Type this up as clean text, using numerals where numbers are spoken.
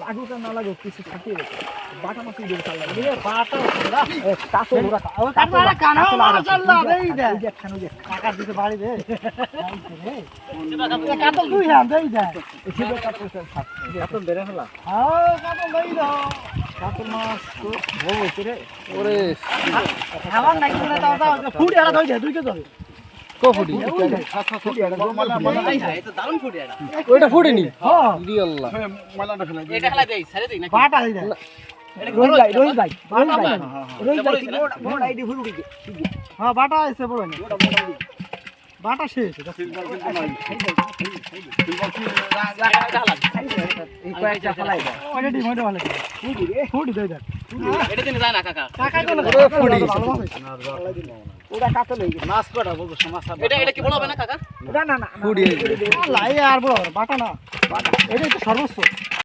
লাগুক আর না লাগুক কিছু থাকিয়ে রেখে বাটা মাছ দিয়ে চাল লাগে বাটা কাতল ওরা কাতল কানা মাশাআল্লাহ দেই দে এই যে খানো যে কাকার দিতে বাড়ি দে কাতল তুই হ্যাঁ দেই দে এই যে কাতল থাক কাতল বেরে ফেলা হ্যাঁ কাতল দেই দাও কাতল মাছ তো বড় হইছে রে ওরে আমার নাকি না দাও দাও ফুড়ি আলা দই দে দুই কে যাবে কো ফুড়ি দারুণ ফুটে এটা ওইটা ফুড়িনি হ্যাঁ রি আল্লাহ মালাটা ফেলা এটা ফেলা দেই ছেড়ে দেই নাকি বাটা হই যায় রোজ ভাই বড় আইডি ফুড়ি দে হ্যাঁ বাটা আছে বড় না বাটা শেষ এই কয়েকটা ফলাই দাও অলরেডি মইটা ভালো ফুড়ি দই দে এটা দিন যায় না কাকা কাকা তো ফুড়ি ওটা কাতল হই গেছে মাছ কটা বলবো সমস্যা এটা কি বড় হবে না কাকা না ফুড়ি লাই আর বড় বাটা না বাটা এটাই তো সর্বোচ্চ